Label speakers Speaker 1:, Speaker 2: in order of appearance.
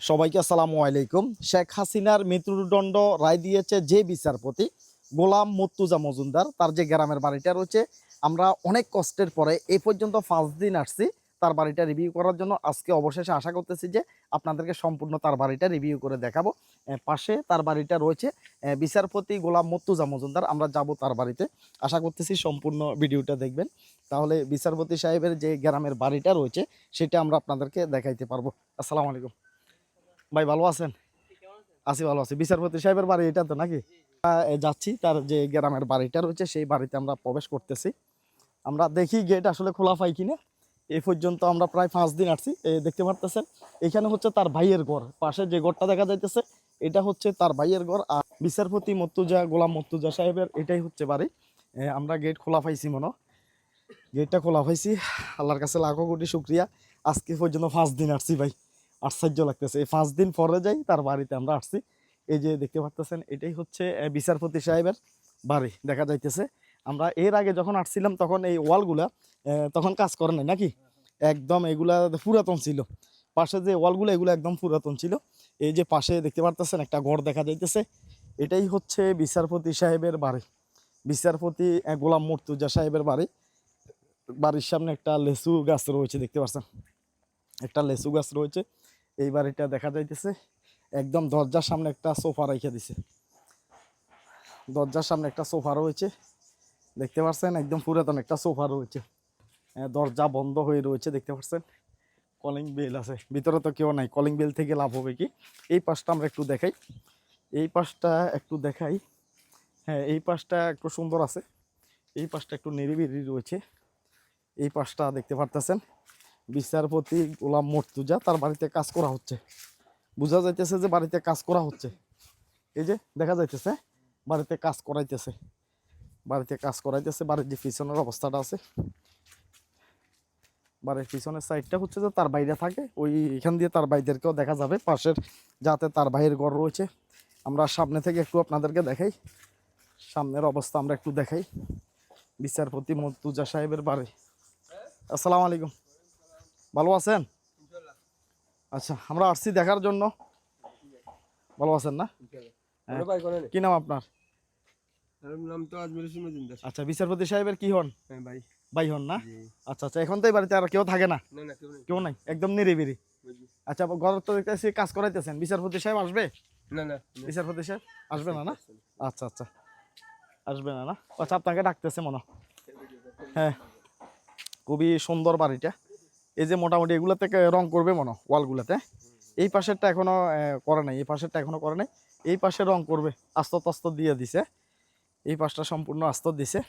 Speaker 1: সবাইকে আসসালামু আলাইকুম। শেখ হাসিনার মৃত্যুদণ্ড রায় দিয়েছে যে বিচারপতি গোলাম মুর্তুজা মজুমদার, তার যে গ্রামের বাড়িটা রয়েছে, আমরা অনেক কষ্টের পরে এই পর্যন্ত 5 দিন আসছি তার বাড়িটা রিভিউ করার জন্য। আজকে অবশেষে আশা করতেছি যে আপনাদেরকে সম্পূর্ণ তার বাড়িটা রিভিউ করে দেখাবো। পাশে তার বাড়িটা রয়েছে বিচারপতি গোলাম মুর্তুজা মজুমদার। আমরা যাব তার বাড়িতে, আশা করতেছি সম্পূর্ণ ভিডিওটা দেখবেন, তাহলে বিচারপতি সাহেবের যে গ্রামের বাড়িটা রয়েছে সেটা আমরা আপনাদেরকে দেখাইতে পারবো। আসসালামু আলাইকুম ভাই, ভালো আছেন? আছি, ভালো আছি। বিচারপতি সাহেবের বাড়ি এটা তো নাকি? যাচ্ছি তার যে গ্রামের বাড়িটা রয়েছে সেই বাড়িতে আমরা প্রবেশ করতেছি। আমরা দেখি গেট আসলে খোলা পাই কিনা। এই পর্যন্ত আমরা প্রায় 5 দিন আসছি। দেখতে পারতেছেন এখানে হচ্ছে তার ভাইয়ের ঘর, পাশে যে ঘরটা দেখা যাইতেছে এটা হচ্ছে তার ভাইয়ের ঘর। আর বিচারপতি গোলাম মুর্তুজা সাহেবের এটাই হচ্ছে বাড়ি। আমরা গেট খোলা পাইছি, গেটটা খোলা পাইছি। আল্লাহর কাছে লাখো কোটি শুক্রিয়া। আজকে পর্যন্ত 5 দিন আসছি ভাই, আশ্চর্য লাগতেছে। এই 5 দিন পরে যাই তার বাড়িতে আমরা আসছি। এই যে দেখতে পাচ্ছেন এটাই হচ্ছে বিচারপতি সাহেবের বাড়ি দেখা যাইতেছে। আমরা এর আগে যখন আসছিলাম তখন এই ওয়ালগুলা তখন কাজ করে নাই নাকি, একদম এগুলা পুরাতন ছিল। পাশে যে ওয়ালগুলো এগুলো একদম পুরাতন ছিল। এই যে পাশে দেখতে পাচ্ছেন একটা ঘর দেখা যাইতেছে, এটাই হচ্ছে বিচারপতি সাহেবের বাড়ি, বিচারপতি গোলাম মুর্তুজা সাহেবের বাড়ি। বাড়ির সামনে একটা লেচু গাছ রয়েছে, দেখতে পাচ্ছেন একটা লেচু গাছ রয়েছে। এই বাড়িটা দেখা যাইতেছে একদম দরজার সামনে একটা সোফা রেখে দিছে, দরজার সামনে একটা সোফা রয়েছে, দেখতে পাচ্ছেন একদম পুরাতন একটা সোফা রয়েছে। দরজা বন্ধ হয়ে রয়েছে, দেখতে পাচ্ছেন কলিং বেল আছে, ভিতরে তো কেউ নাই, কলিং বেল থেকে লাভ হবে কি। এই পাশটা আমরা একটু দেখাই, এই পাশটা একটু দেখাই। হ্যাঁ, এই পাশটা একটু সুন্দর আছে, এই পাশটা একটু নিরিবিলি রয়েছে। এই পাশটা দেখতে পারতেছেন বিচারপতি গোলাম মুর্তুজা, তার বাড়িতে কাজ করা হচ্ছে, বোঝা যাইতেছে যে বাড়িতে কাজ করা হচ্ছে। এই যে দেখা যাইতেছে বাড়িতে কাজ করাইতেছে, বাড়িতে কাজ করাইতেছে। বাড়ির যে পিছনের অবস্থাটা আছে, বাড়ির পিছনের সাইডটা হচ্ছে যে তার বাইরে থাকে, ওই এখান দিয়ে তার ভাইদেরকেও দেখা যাবে পাশের, যাতে তার ভাইয়ের ঘর রয়েছে। আমরা সামনে থেকে একটু আপনাদেরকে দেখাই, সামনের অবস্থা আমরা একটু দেখাই। বিচারপতি মুর্তুজা সাহেবের বাড়ি। আসসালামু আলাইকুম, ভালো আছেন? আচ্ছা, আমরা আসছি দেখার জন্য। ভালো আছেন না? কি নাম আপনার? আচ্ছা, বিচারপতি সাহেবের কি হন? ভাই হন না? আচ্ছা আচ্ছা, এখন তো এই বাড়িতে আর কেউ থাকে না? কেউ নাই, একদম নিরিবিলি। আচ্ছা, ঘর তো দেখতেছি কাজ করাইতেছেন, বিচারপতি সাহেব আসবে? বিচারপতি সাহেব আসবে না? না, আচ্ছা আচ্ছা, আসবে না? আচ্ছা, আপনাকে ডাকতেছে মনে হয়। হ্যাঁ, খুবই সুন্দর বাড়িটা। এই যে মোটামুটি এগুলো থেকে রং করবে মনে হয় ওয়ালগুলাতে। এই পাশেরটা এখনো করে নাই, এই পাশেরটা এখনো করে নাই। এই পাশে রং করবে, আস্তর তাস্তর দিয়ে দিছে, এই পাশটা সম্পূর্ণ আস্তর দিছে।